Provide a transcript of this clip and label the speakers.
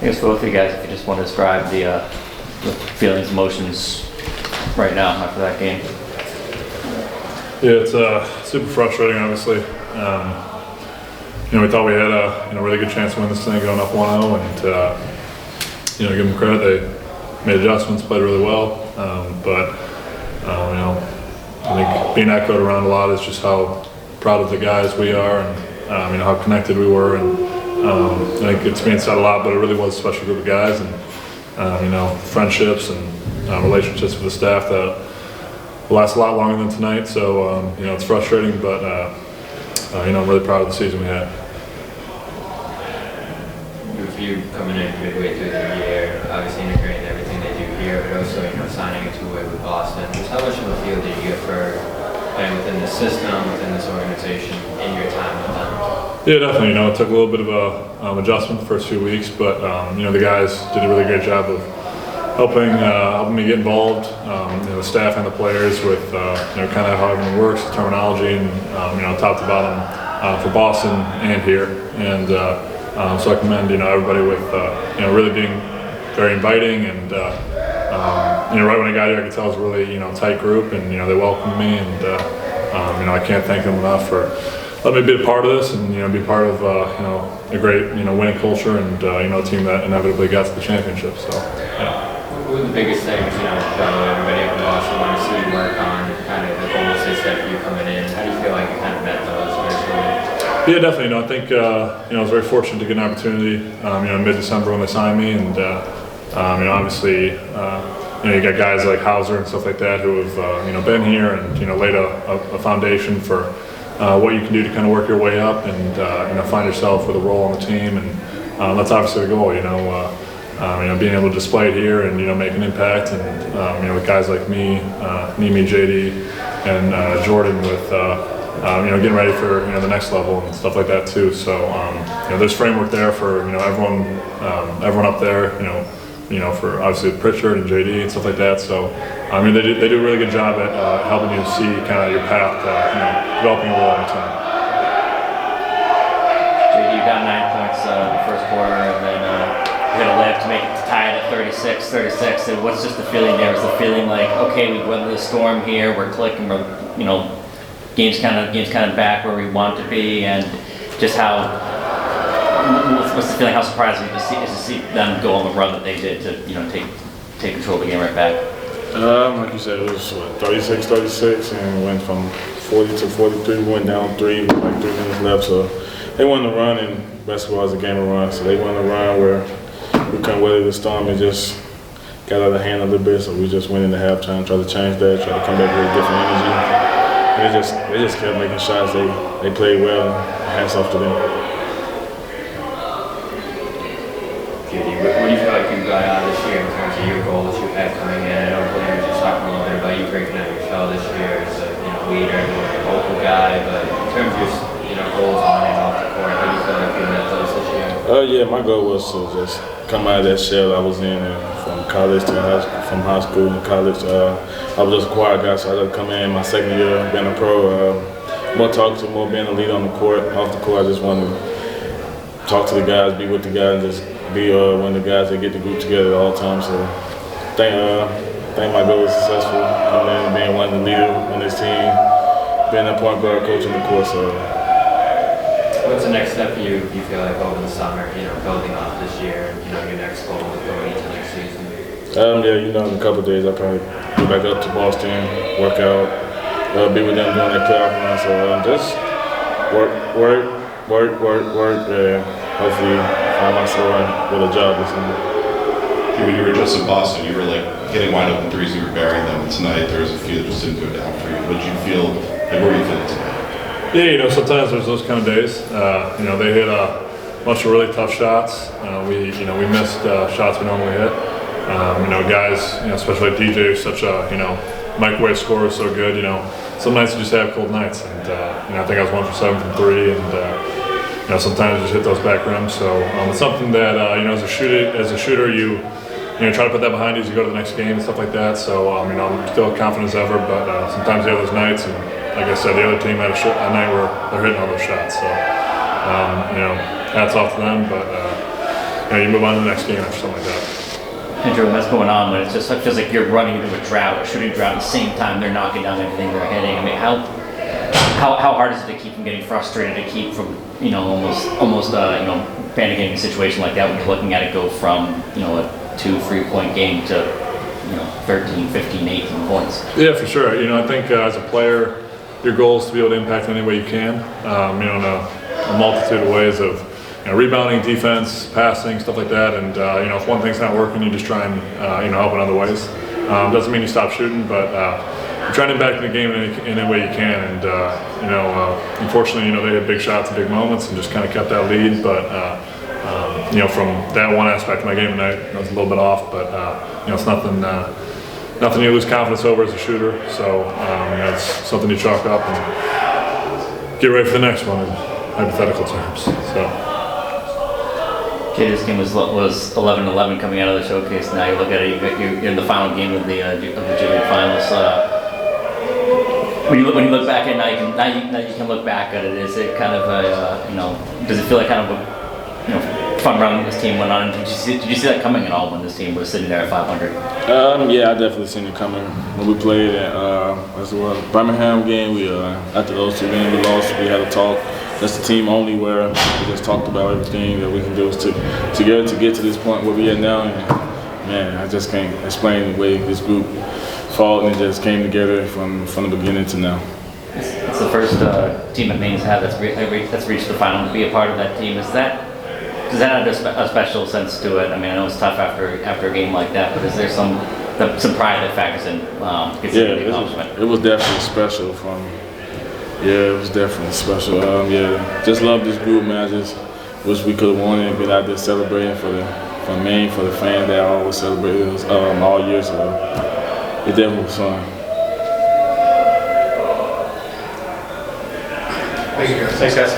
Speaker 1: I guess both of you guys, if you just want to describe the feelings, emotions right now after that game.
Speaker 2: Yeah, it's super frustrating, obviously. We thought we had a really good chance to win this thing going up 1-0, and give them credit, they made adjustments, played really well. I think being echoed around a lot is just how proud of the guys we are, and how connected we were, and I think it's being said a lot, but it really was a special group of guys, and friendships and relationships with the staff that will last a lot longer than tonight. So it's frustrating, but I'm really proud of the season we had.
Speaker 3: With you coming in midway through the year, obviously integrating everything they do here, but also signing a two-way with Boston. Just how much of a feel do you get for playing within the system, within this organization, in your time with them?
Speaker 2: Yeah, definitely. It took a little bit of a adjustment the first few weeks, but the guys did a really great job of helping me get involved. The staff and the players with kind of how everything works, the terminology, and top to bottom for Boston and here. And so I commend everybody with really being very inviting, and right when I got here, I could tell it was a really tight group, and they welcomed me, and I can't thank them enough for letting me be a part of this, and be part of a great winning culture, and a team that inevitably got to the championship. So yeah.
Speaker 3: What were the biggest things everybody up in Boston wanted to see you work on, kind of the goals they set for you coming in? How do you feel like you kind of met those initially?
Speaker 2: Yeah, definitely. I think I was very fortunate to get an opportunity in mid-December when they signed me, and obviously you got guys like Hauser and stuff like that who have been here and laid a foundation for what you can do to kind of work your way up and find yourself with a role on the team, and that's obviously the goal. Being able to display it here and make an impact, and with guys like me, Nimi, JD, and Jordan with getting ready for the next level and stuff like that too. So there's framework there for everyone up there. For obviously Pritchard and JD and stuff like that. So they do a really good job at helping you see kind of your path, developing a role in the team.
Speaker 1: JD, you got 9 points in the first quarter, and then you had a layup to make it to tie it at 36. And what's just the feeling there? Is the feeling like, okay, we've weathered the storm here, we're clicking, we're game's kind of back where we want to be, and just how? What's the feeling? How surprising is to see them go on the run that they did to take control of the game right back?
Speaker 4: Like you said, it was 36, and went from 40 to 43. We went down 3 with like 3 minutes left. So they wanted to run, and basketball is a game of run. So they wanted to run where we couldn't weather the storm and just got out of hand a little bit. So we just went into halftime, tried to change that, tried to come back with a different energy. And they just kept making shots. They played well, and hats off to them.
Speaker 3: What do you feel like you got out of this year in terms of your goals you had coming in? I know Blaine was just talking a little bit about you breaking out your shell this year as a leader and a vocal guy, but in terms of your goals on and off the court, how do you feel like you met those this year?
Speaker 4: Yeah, my goal was to just come out of that shell I was in, and from college to from high school to college. I was just a quiet guy, so I just come in my second year being a pro. More talkative, more being a leader on the court. Off the court, I just wanted to talk to the guys, be with the guys, and just be one of the guys that get the group together at all times. So I think my goal was successful. And then being one of the leaders on this team, being a point guard, coaching the court. So
Speaker 3: what's the next step for you feel like over the summer, building off this year, your next goal going into next season?
Speaker 4: In a couple of days I'll probably go back up to Boston, work out, be with them during that playoff run. So just work, hopefully find myself with a job or something.
Speaker 5: When you were just in Boston, you were like getting wide open threes, you were burying them. Tonight there was a few that just didn't go down for you. What did you feel, what were you feeling tonight?
Speaker 2: Yeah, sometimes there's those kind of days. They hit a bunch of really tough shots. We missed shots we normally hit. Guys, especially like DJ, who's such a, microwave scorer, so good. Some nights you just have cold nights, and I think I was 1 for 7 from 3, and sometimes you just hit those back rims. So it's something that as a shooter, you try to put that behind you as you go to the next game and stuff like that. So I'm still confident as ever, but sometimes you have those nights, and like I said, the other team had a night where they're hitting all those shots. So hats off to them, but you move on to the next game after something like that.
Speaker 1: Andrew, what's going on, but it feels like you're running into a drought, a shooting drought at the same time they're knocking down everything they're hitting. I mean, how hard is it to keep from getting frustrated, to keep from, almost panicking a situation like that when you're looking at it go from, a 2-3 point game to, 13, 15, 18 points?
Speaker 2: Yeah, for sure. I think as a player, your goal is to be able to impact any way you can, in a multitude of ways of, rebounding, defense, passing, stuff like that. And, if one thing's not working, you just try and, help in other ways. Doesn't mean you stop shooting, but you're trying to impact the game in any way you can. And, unfortunately, they had big shots and big moments and just kind of kept that lead. But, from that one aspect of my game tonight, I was a little bit off. But, it's nothing you lose confidence over as a shooter. So, it's something you chalk up and get ready for the next one in hypothetical terms. So.
Speaker 1: Okay, this game was 11-11 coming out of the showcase. Now you look at it, you're in the final game of the J League Finals. When you look back at it, now you can look back at it. Is it kind of does it feel like kind of a fun run this team went on? Did you see that coming at all when this team was sitting there at 500?
Speaker 4: Yeah, I definitely seen it coming. When we played at Birmingham game, we after those 2 games we lost, we had a talk. That's the team only where we just talked about everything that we can do together to get to this point where we are now. And man, I just can't explain the way this group fought and just came together from the beginning to now.
Speaker 1: It's the first team that Maine's had that's reached the final. To be a part of that team, does that have a special sense to it? I mean, I know it's tough after a game like that, but is there some pride that factors in? The accomplishment?
Speaker 4: It was definitely special. It was definitely special. Just love this group, man. I just wish we could have won it and been out there celebrating for Maine, for the fans that always celebrated us all year. So it definitely was fun.
Speaker 3: Thanks, guys.